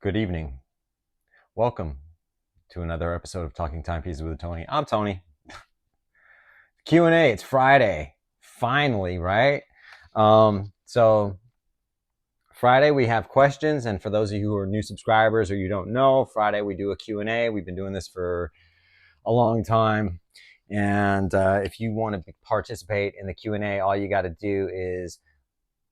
Good evening. Welcome to another episode of Talking Timepieces with Tony. I'm Tony. Q&A, it's Friday. Finally, right? So Friday we have questions, and for those of you who are new subscribers or you don't know, Friday we do a Q&A. We've been doing this for a long time, and if you want to participate in the Q&A, all you got to do is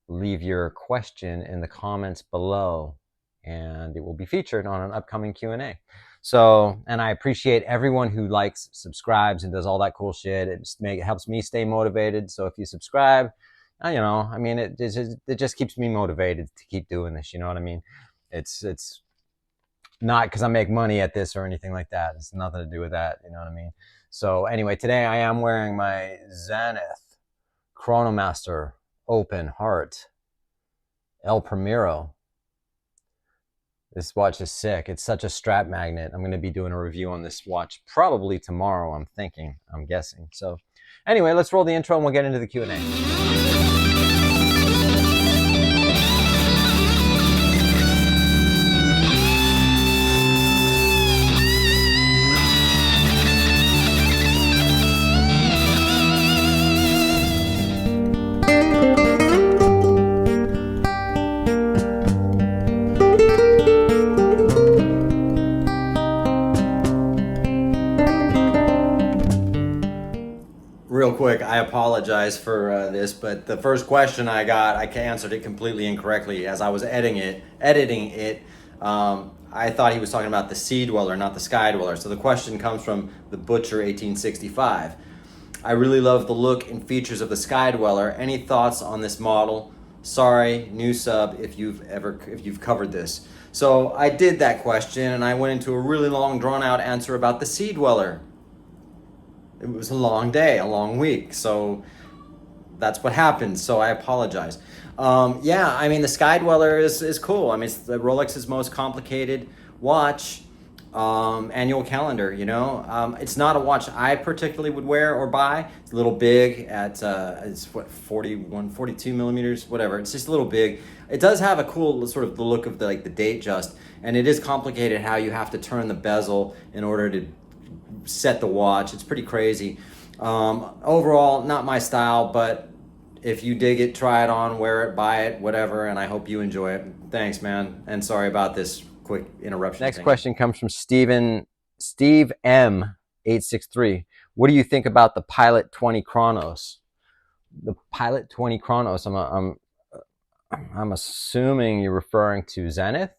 leave your question in the comments below, and it will be featured on an upcoming Q&A. So, and I appreciate everyone who likes, subscribes, and does all that cool shit. It helps me stay motivated. So if you subscribe, it just keeps me motivated to keep doing this. You know what I mean? It's not because I make money at this or anything like that. It's nothing to do with that. You know what I mean? So anyway, today I am wearing my Zenith Chronomaster Open Heart El Primero. This watch is sick. It's such a strap magnet. I'm going to be doing a review on this watch probably tomorrow, I'm guessing. So anyway, let's roll the intro and we'll get into the Q&A. Real quick, I apologize for this, but the first question I got, I answered it completely incorrectly. As I was editing it, I thought he was talking about the Sea-Dweller, not the Sky-Dweller. So the question comes from the Butcher 1865. I really love the look and features of the Sky-Dweller. Any thoughts on this model? Sorry, new sub if you've covered this. So I did that question, and I went into a really long, drawn-out answer about the Sea-Dweller. It was a long day, a long week, so that's what happened. So I apologize. Yeah, I mean, the Sky-Dweller is cool. I mean, it's the Rolex's most complicated watch, annual calendar. You know, it's not a watch I particularly would wear or buy. It's a little big at it's what 41, 42 millimeters, whatever. It's just a little big. It does have a cool sort of the look of the date just, and it is complicated how you have to turn the bezel in order to set the watch. It's pretty crazy. Overall, not my style, but if you dig it, try it on, wear it, buy it, whatever, and I hope you enjoy it. Thanks, man, and sorry about this quick interruption. Next question comes from Steve M 863. What do you think about the Pilot 20 Chronos? The Pilot 20 Chronos, I'm assuming you're referring to Zenith.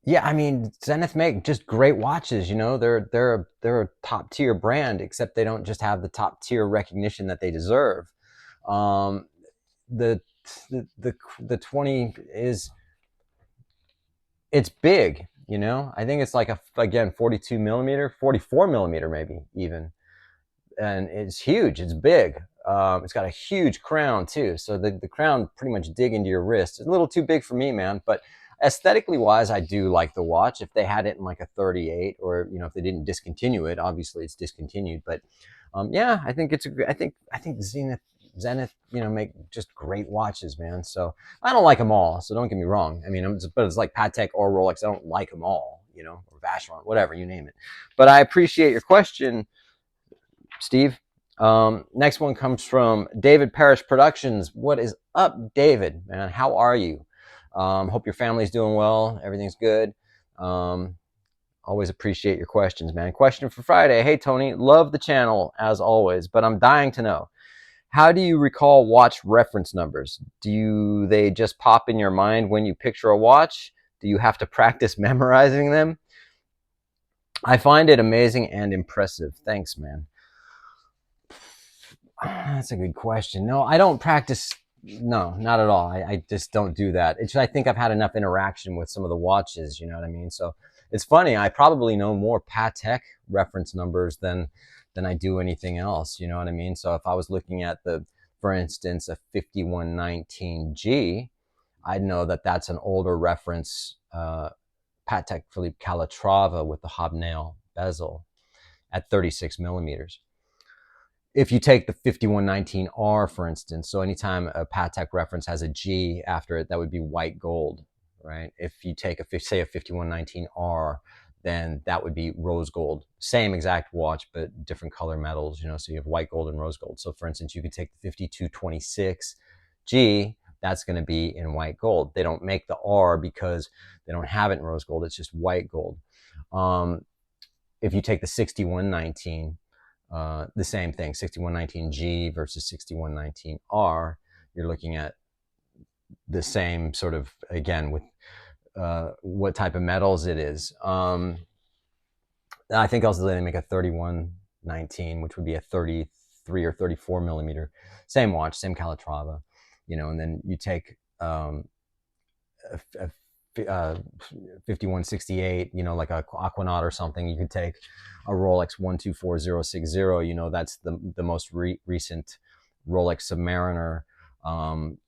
Yeah, I mean, Zenith make just great watches. You know, they're a top tier brand, except they don't just have the top tier recognition that they deserve. The 20 it's big. You know, I think it's like again 42 millimeter, 44 millimeter maybe even, and it's huge. It's big. It's got a huge crown too, so the crown pretty much dig into your wrist. It's a little too big for me, man, but aesthetically wise, I do like the watch. If they had it in like a 38, or you know, if they didn't discontinue it, obviously it's discontinued. But yeah, I think I think Zenith, you know, make just great watches, man. So I don't like them all. So don't get me wrong. I mean, but it's like Patek or Rolex. I don't like them all, you know, or Vacheron, whatever you name it. But I appreciate your question, Steve. Next one comes from David Parrish Productions. What is up, David? Man, how are you? Hope your family's doing well. Everything's good. Always appreciate your questions, man. Question for Friday. Hey, Tony, love the channel as always, but I'm dying to know, how do you recall watch reference numbers? Do they just pop in your mind when you picture a watch? Do you have to practice memorizing them? I find it amazing and impressive. Thanks, man. That's a good question. No, I don't practice. No, not at all. I just don't do that. I think I've had enough interaction with some of the watches, you know what I mean? So it's funny. I probably know more Patek reference numbers than I do anything else, you know what I mean? So if I was looking at for instance, a 5119G, I'd know that that's an older reference, Patek Philippe Calatrava with the hobnail bezel at 36 millimeters. if you take the 5119R, for instance, so anytime a Patek reference has a G after it, that would be white gold, right? If you take say a 5119R, then that would be rose gold. Same exact watch, but different color metals, you know, so you have white gold and rose gold. So for instance, you could take the 5226G, that's going to be in white gold. They don't make the R because they don't have it in rose gold. It's just white gold. If you take the 6119, the same thing, 6119G versus 6119R, you're looking at the same sort of, again, with what type of metals it is. I think also they make a 3119, which would be a 33 or 34 millimeter. Same watch, same Calatrava, you know, and then you take a 5168, you know, like a Aquanaut or something. You could take a Rolex 124060, you know, that's the most recent Rolex Submariner.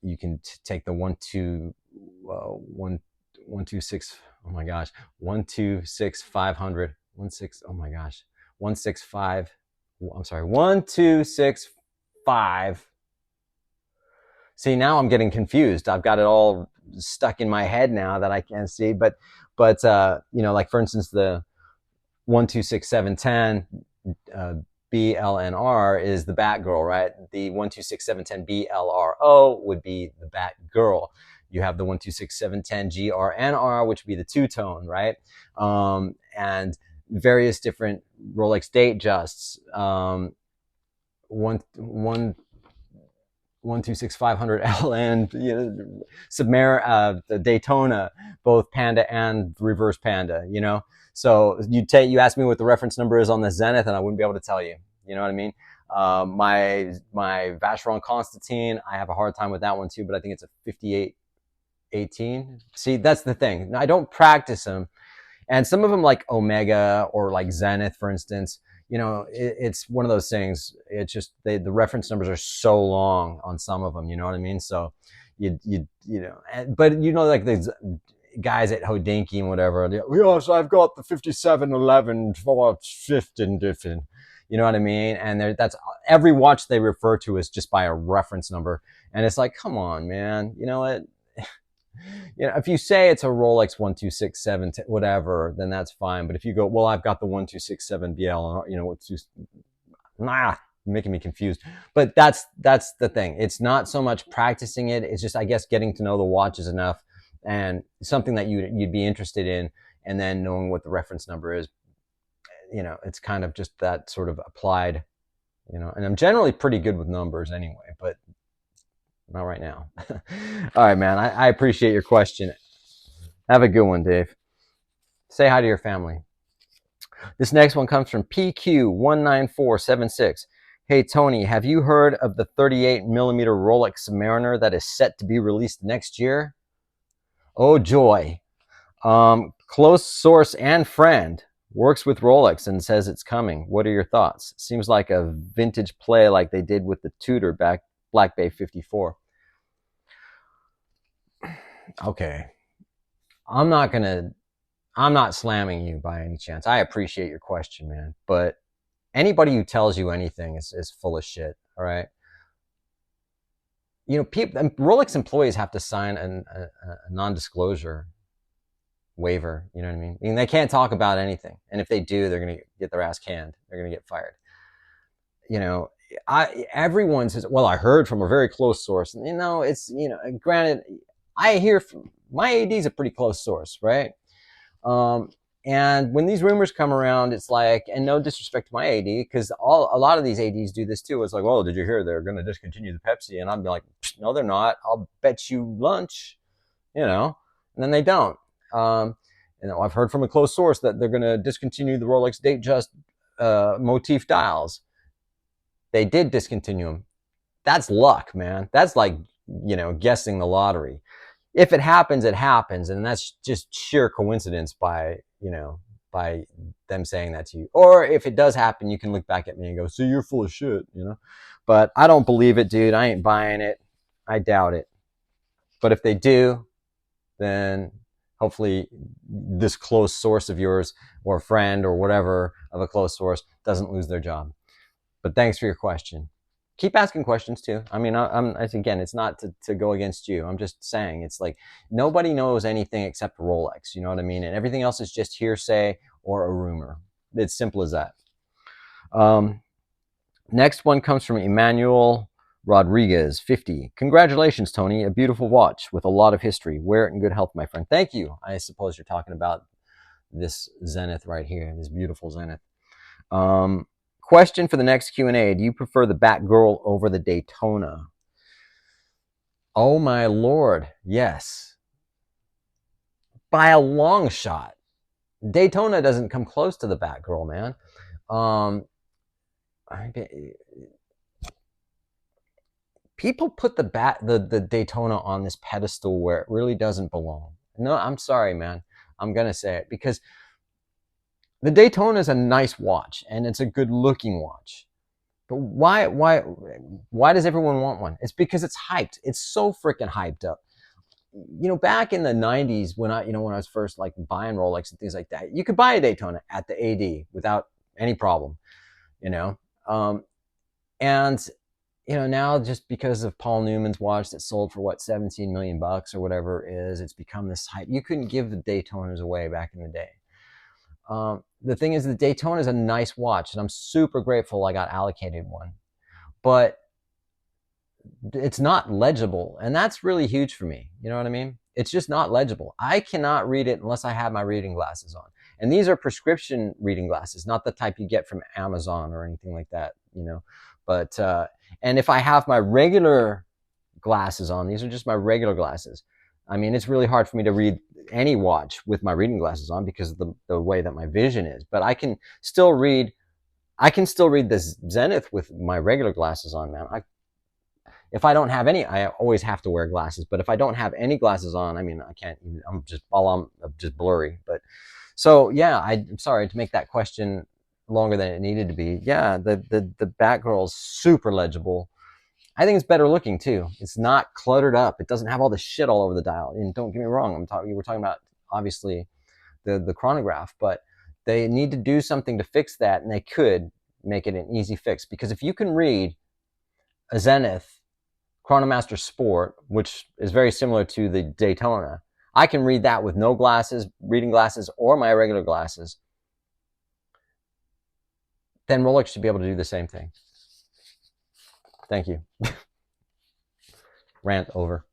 You can take the 126, oh my gosh, 126500, 16, oh my gosh, 165, I'm sorry, 1265. See, now I'm getting confused. I've got it all stuck in my head now that I can't see. But you know, like for instance, the 126710 BLNR is the Batgirl, right? The 126710 BLRO would be the Batgirl. You have the 126710 GRNR, which would be the two-tone, right? And various different Rolex date justs. 126500 LN, you know, Submariner, the Daytona, both Panda and reverse Panda, you know. So you ask me what the reference number is on the Zenith, and I wouldn't be able to tell you. You know what I mean? My Vacheron Constantine, I have a hard time with that one too, but I think it's a 5818. See, that's the thing. I don't practice them, and some of them like Omega or like Zenith, for instance. You know, it's one of those things. It's just the reference numbers are so long on some of them. You know what I mean? So you know, but you know, like the guys at Hodinkee and whatever. Yes, I've got the 5711 for 15 different. You know what I mean? And that's every watch they refer to is just by a reference number, and it's like, come on, man. You know what? You know, if you say it's a Rolex 1267 whatever, then that's fine. But if you go, well, I've got the 1267 BL, you know, it's just making me confused. But that's the thing. It's not so much practicing it. It's just, I guess, getting to know the watches enough and something that you'd be interested in, and then knowing what the reference number is. You know, it's kind of just that sort of applied. You know, and I'm generally pretty good with numbers anyway, but not right now. All right, man. I appreciate your question. Have a good one, Dave. Say hi to your family. This next one comes from PQ19476. Hey, Tony, have you heard of the 38mm Rolex Submariner that is set to be released next year? Oh, joy. Close source and friend works with Rolex and says it's coming. What are your thoughts? Seems like a vintage play like they did with the Tudor Black Bay 54. Okay. I'm not slamming you by any chance. I appreciate your question, man. But anybody who tells you anything is full of shit, all right? You know, Rolex employees have to sign a non-disclosure waiver, you know what I mean? I mean, they can't talk about anything. And if they do, they're going to get their ass canned. They're going to get fired. You know, everyone says, well, I heard from a very close source. You know, it's, you know, granted, I hear from my AD is a pretty close source, right? And when these rumors come around, it's like, and no disrespect to my AD, because a lot of these ADs do this too. It's like, well, did you hear they're going to discontinue the Pepsi? And I'm like, no, they're not. I'll bet you lunch, you know, and then they don't. You know, I've heard from a close source that they're going to discontinue the Rolex Datejust motif dials. They did discontinue them. That's luck, man. That's like, you know, guessing the lottery. If it happens, it happens. And that's just sheer coincidence by, you know, by them saying that to you. Or if it does happen, you can look back at me and go, so you're full of shit, you know. But I don't believe it, dude. I ain't buying it. I doubt it. But if they do, then hopefully this close source of yours or a friend or whatever of a close source doesn't lose their job. But thanks for your question. Keep asking questions too. I mean, again, it's not to go against you. I'm just saying it's like nobody knows anything except Rolex. You know what I mean? And everything else is just hearsay or a rumor. It's simple as that. Next one comes from Emmanuel Rodriguez, 50. Congratulations, Tony. A beautiful watch with a lot of history. Wear it in good health, my friend. Thank you. I suppose you're talking about this Zenith right here, this beautiful Zenith. Question for the next Q&A. Do you prefer the Batgirl over the Daytona? Oh my Lord, yes. By a long shot. Daytona doesn't come close to the Batgirl, man. People put the Daytona on this pedestal where it really doesn't belong. No, I'm sorry, man. I'm gonna say it because the Daytona is a nice watch and it's a good looking watch. But why does everyone want one? It's because it's hyped. It's so freaking hyped up. You know, back in the 90s when I was first like buying Rolex and things like that, you could buy a Daytona at the AD without any problem, you know. And you know, now just because of Paul Newman's watch that sold for what, 17 million bucks or whatever it is, it's become this hype. You couldn't give the Daytonas away back in the day. The thing is, the Daytona is a nice watch, and I'm super grateful I got allocated one. But it's not legible, and that's really huge for me. You know what I mean? It's just not legible. I cannot read it unless I have my reading glasses on. And these are prescription reading glasses, not the type you get from Amazon or anything like that, you know. But, and if I have my regular glasses on, these are just my regular glasses. I mean, it's really hard for me to read any watch with my reading glasses on because of the way that my vision is. But I can still read this Zenith with my regular glasses on, man. If I don't have any, I always have to wear glasses. But if I don't have any glasses on, I mean, I can't even, I'm just blurry. But so, yeah, I'm sorry to make that question longer than it needed to be. Yeah, the Batgirl's super legible. I think it's better looking too. It's not cluttered up. It doesn't have all the shit all over the dial. And don't get me wrong, we're talking about obviously the chronograph, but they need to do something to fix that, and they could make it an easy fix. Because if you can read a Zenith Chronomaster Sport, which is very similar to the Daytona, I can read that with no glasses, reading glasses, or my regular glasses. Then Rolex should be able to do the same thing. Thank you. Rant over.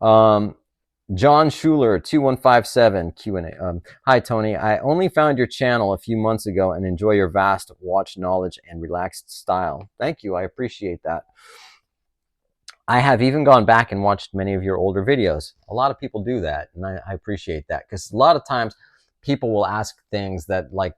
John Schuler, 2157 Q&A. Hi, Tony. I only found your channel a few months ago and enjoy your vast watch knowledge and relaxed style. Thank you. I appreciate that. I have even gone back and watched many of your older videos. A lot of people do that, and I appreciate that, because a lot of times people will ask things that, like,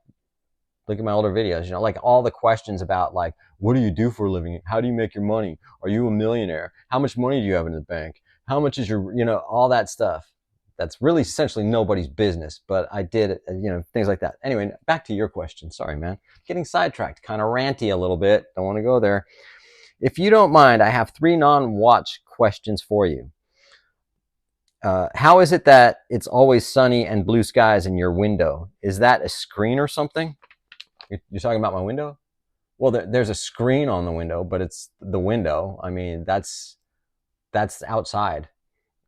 look at my older videos, you know, like all the questions about, like, what do you do for a living? How do you make your money? Are you a millionaire? How much money do you have in the bank? How much is your, you know, all that stuff. That's really essentially nobody's business, but I did, you know, things like that. Anyway, back to your question. Sorry, man. Getting sidetracked, kind of ranty a little bit. Don't want to go there. If you don't mind, I have 3 non-watch questions for you. How is it that it's always sunny and blue skies in your window? Is that a screen or something? You're talking about my window? Well, there's a screen on the window, but it's the window. I mean, that's outside.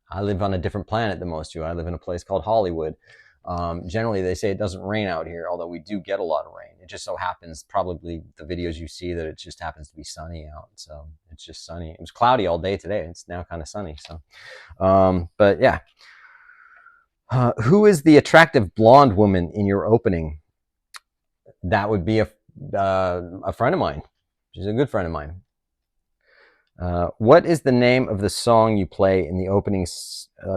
I live on a different planet than most of you. I live in a place called Hollywood. Generally, they say it doesn't rain out here, although we do get a lot of rain. It just so happens, probably the videos you see, that it just happens to be sunny out. So it's just sunny. It was cloudy all day today. It's now kind of sunny. So, but yeah. Who is the attractive blonde woman in your opening? That would be a friend of mine. She's a good friend of mine. What is the name of the song you play in the opening?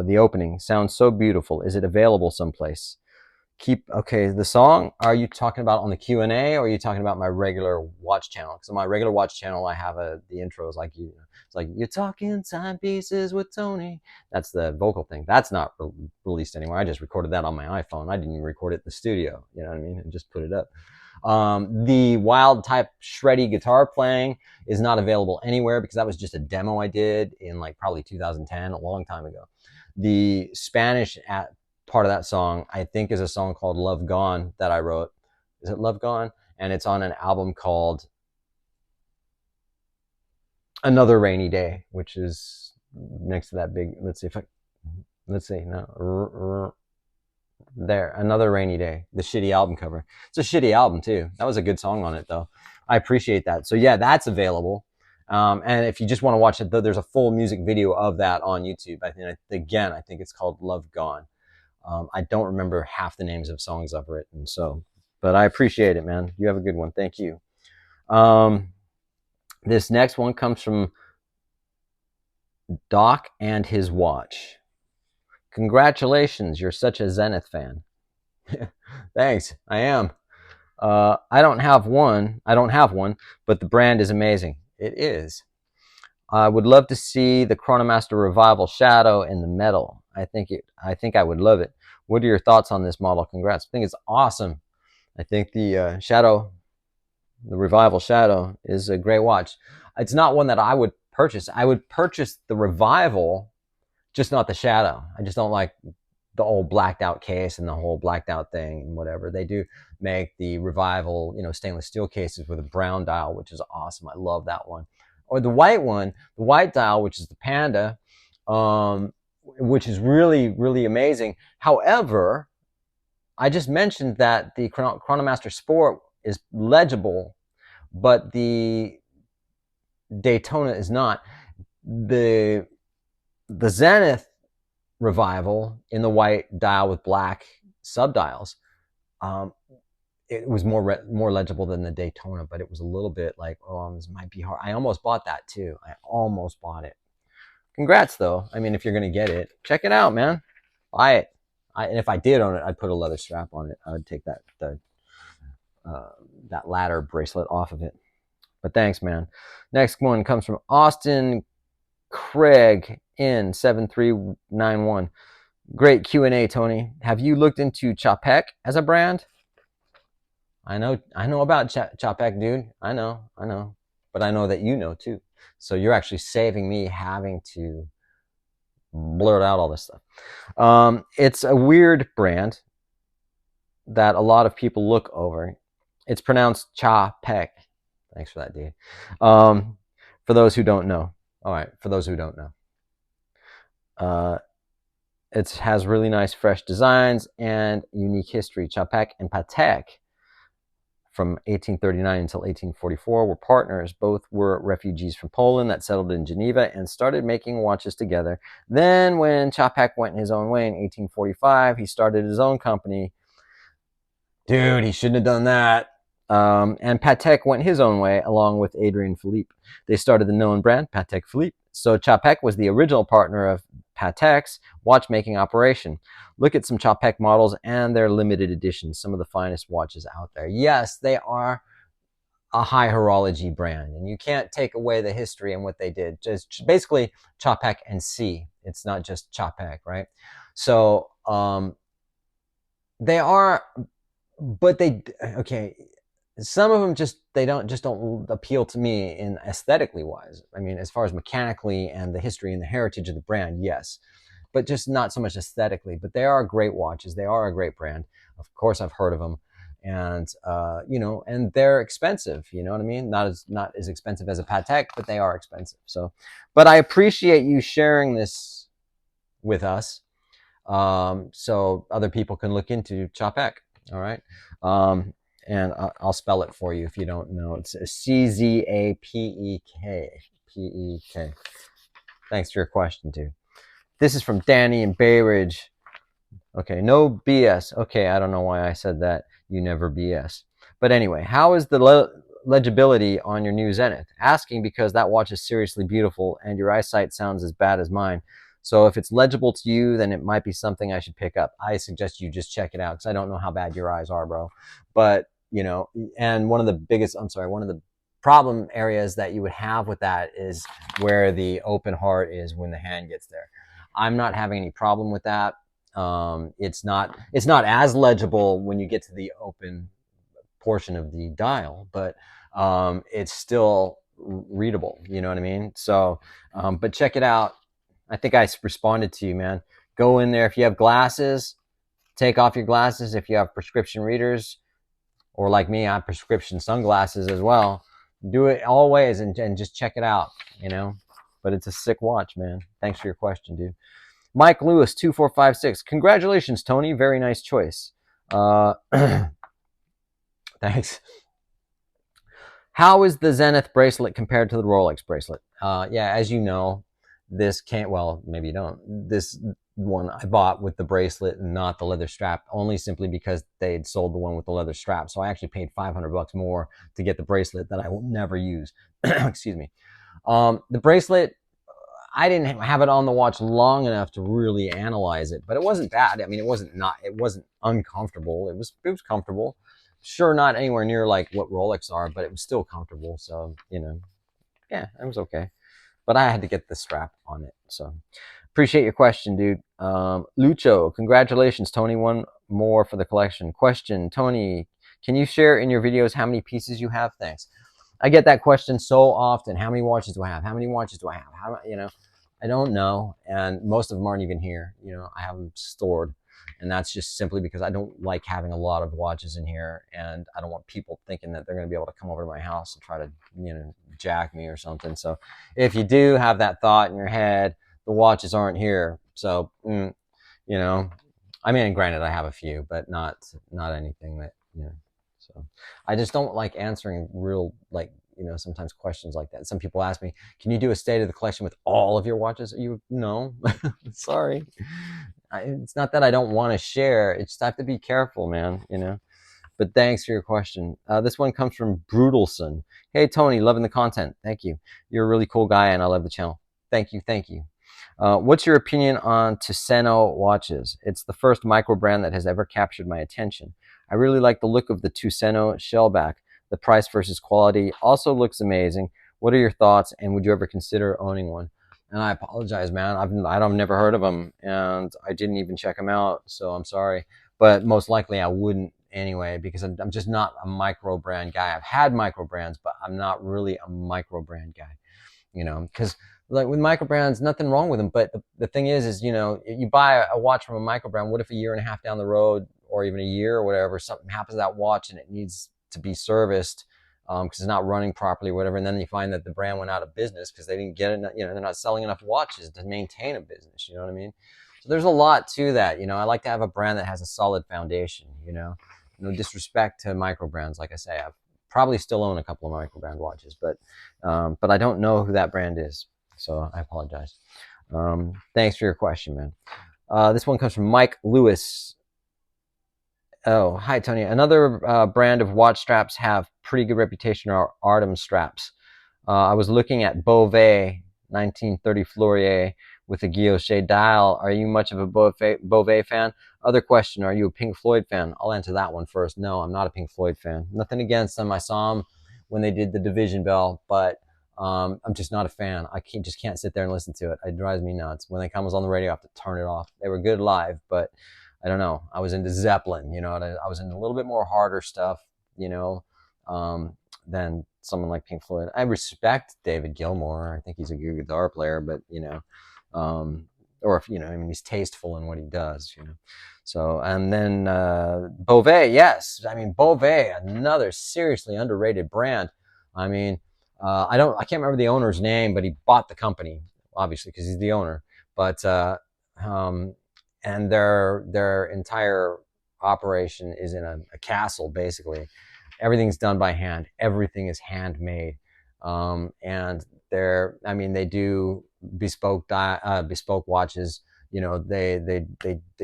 The opening sounds so beautiful. Is it available someplace? Okay, the song, are you talking about on the Q&A, or are you talking about my regular watch channel? Because on my regular watch channel, I have the intro is like, it's like, you're talking timepieces with Tony. That's the vocal thing. That's not released anymore. I just recorded that on my iPhone. I didn't even record it in the studio, you know what I mean, and just put it up. The wild type shreddy guitar playing is not available anywhere, because that was just a demo I did in like probably 2010, a long time ago. The Spanish part of that song, I think, is a song called Love Gone that I wrote. Is it Love Gone? And it's on an album called Another Rainy Day, which is next to that big, let's see if I, let's see, no, there, Another Rainy Day, the shitty album cover. It's a shitty album too. That was a good song on it though. I appreciate that. So yeah, that's available. And if you just want to watch it, there's a full music video of that on YouTube. I think, again, I think it's called Love Gone. I don't remember half the names of songs I've written, so, but I appreciate it, man. You have a good one. Thank you. This next one comes from Doc and his watch. Congratulations, you're such a Zenith fan. Thanks, I am. I don't have one, but the brand is amazing. It is. I would love to see the Chronomaster Revival Shadow in the metal. I think I would love it. What are your thoughts on this model? Congrats. I think it's awesome. I think the the Revival Shadow, is a great watch. It's not one that I would purchase. I would purchase the Revival, just not the Shadow. I just don't like the old blacked out case and the whole blacked out thing and whatever. They do make the Revival, stainless steel cases with a brown dial, which is awesome. I love that one. Or the white one, the white dial, which is the Panda, which is really, really amazing. However, I just mentioned that the Chronomaster Sport is legible, but the Daytona is not. The Zenith Revival in the white dial with black subdials, it was more legible than the Daytona, but it was a little bit like, oh, this might be hard. I almost bought that too. I almost bought it. Congrats though. I mean, if you're gonna get it, check it out, man. Buy it. And if I did own it, I'd put a leather strap on it. I would take that ladder bracelet off of it. But thanks, man. Next one comes from Austin Craig in 7391. Great Q&A, Tony. Have you looked into Czapek as a brand? I know about Czapek, dude. I know. But I know that you know too. So you're actually saving me having to blurt out all this stuff. It's a weird brand that a lot of people look over. It's pronounced Czapek. Thanks for that, dude. For those who don't know. All right, for those who don't know. It has really nice fresh designs and unique history. Czapek and Patek, from 1839 until 1844, were partners. Both were refugees from Poland that settled in Geneva and started making watches together. Then when Czapek went his own way in 1845, he started his own company. Dude, he shouldn't have done that. And Patek went his own way along with Adrian Philippe. They started the known brand, Patek Philippe. So Czapek was the original partner of Patek's watchmaking operation. Look at some Czapek models and their limited editions, some of the finest watches out there. Yes, they are a high horology brand, and you can't take away the history and what they did. Just basically Czapek and C. It's not just Czapek, right? So they are, but some of them don't appeal to me in aesthetically wise. I mean, as far as mechanically and the history and the heritage of the brand, yes, but just not so much aesthetically. But they are great watches. They are a great brand. Of course, I've heard of them, and and they're expensive. You know what I mean? Not as expensive as a Patek, but they are expensive. So, but I appreciate you sharing this with us, so other people can look into Czapek. All right. And I'll spell it for you if you don't know. It's Czapek. Pek. Thanks for your question, dude. This is from Danny in Bay Ridge. Okay, no BS. Okay, I don't know why I said that. You never BS. But anyway, how is the legibility on your new Zenith? Asking because that watch is seriously beautiful and your eyesight sounds as bad as mine. So if it's legible to you, then it might be something I should pick up. I suggest you just check it out because I don't know how bad your eyes are, bro. But and one of the problem areas that you would have with that is where the open heart is when the hand gets there. I'm not having any problem with that. It's not as legible when you get to the open portion of the dial, but it's still readable. You know what I mean? So, but check it out. I think I responded to you, man. Go in there. If you have glasses, take off your glasses. If you have prescription readers, or like me, I have prescription sunglasses as well. Do it always and just check it out, you know. But it's a sick watch, man. Thanks for your question, dude. Mike Lewis 2456. Congratulations, Tony. Very nice choice. Thanks. How is the Zenith bracelet compared to the Rolex bracelet? Yeah, as you know, this can't, well, maybe you don't. This one I bought with the bracelet and not the leather strap, only simply because they'd sold the one with the leather strap. So I actually paid $500 more to get the bracelet that I will never use. Excuse me. The bracelet, I didn't have it on the watch long enough to really analyze it, but it wasn't bad. I mean, it wasn't uncomfortable. It was comfortable. Sure, not anywhere near like what Rolex are, but it was still comfortable. So, you know, yeah, it was okay. But I had to get the strap on it. So appreciate your question, dude. Lucho, congratulations, Tony. One more for the collection. Question, Tony, can you share in your videos how many pieces you have? Thanks. I get that question so often. How many watches do I have? How many watches do I have? How, you know, I don't know. And most of them aren't even here. You know, I have them stored. And that's just simply because I don't like having a lot of watches in here. And I don't want people thinking that they're going to be able to come over to my house and try to, you know, jack me or something. So if you do have that thought in your head, the watches aren't here. So, you know, I mean, granted, I have a few, but not anything that, you know. So I just don't like answering real, like, you know, sometimes questions like that. Some people ask me, can you do a state of the collection with all of your watches? No, sorry. It's not that I don't want to share. It's just I have to be careful, man, you know. But thanks for your question. This one comes from Brutalson. Hey, Tony, loving the content. Thank you. You're a really cool guy, and I love the channel. Thank you. Thank you. What's your opinion on Tuseno watches? It's the first micro brand that has ever captured my attention. I really like the look of the Tuseno shellback. The price versus quality also looks amazing. What are your thoughts, and would you ever consider owning one? And I apologize, man. I've never heard of them, and I didn't even check them out, so I'm sorry. But most likely I wouldn't anyway, because I'm just not a micro brand guy. I've had micro brands, but I'm not really a micro brand guy, you know, because like with micro brands, nothing wrong with them. But the thing is, you know, you buy a watch from a micro brand. What if a year and a half down the road, or even a year or whatever, something happens to that watch and it needs to be serviced because it's not running properly or whatever, and then you find that the brand went out of business because they didn't get it, you know, they're not selling enough watches to maintain a business, you know what I mean? So there's a lot to that, you know. I like to have a brand that has a solid foundation, you know. No disrespect to micro brands, like I say, I probably still own a couple of micro brand watches, but I don't know who that brand is, so I apologize. Thanks for your question, man. This one comes from Mike Lewis. Oh, hi, Tony. Another brand of watch straps have pretty good reputation are Artem straps. I was looking at Bovet 1930 Fleurier with a guilloche dial. Are you much of a Bovet fan? Other question, are you a Pink Floyd fan? I'll answer that one first. No, I'm not a Pink Floyd fan. Nothing against them. I saw them when they did the Division Bell, but I'm just not a fan. I just can't sit there and listen to it. It drives me nuts. When they come on the radio, I have to turn it off. They were good live, but I don't know. I was into Zeppelin, you know, and I was into a little bit more harder stuff, you know, than someone like Pink Floyd. I respect David Gilmour. I think he's a good guitar player, but, you know, or if, you know, I mean, he's tasteful in what he does, you know. So, and then Bovet, yes. I mean, Bovet, another seriously underrated brand. I mean, I can't remember the owner's name, but he bought the company, obviously, because he's the owner. But, and their entire operation is in a castle, basically. Everything's done by hand. Everything is handmade. And they do bespoke watches. You know, they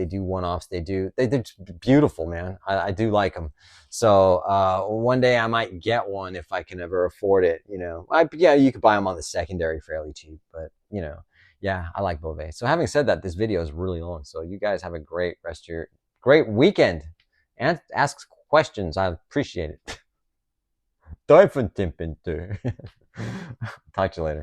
do one-offs. They're beautiful, man. I do like them. So one day I might get one if I can ever afford it. You know, yeah, you could buy them on the secondary fairly cheap, but you know, yeah, I like Bovet. So having said that, this video is really long. So you guys have a great great weekend, and ask questions. I appreciate it. Talk to you later.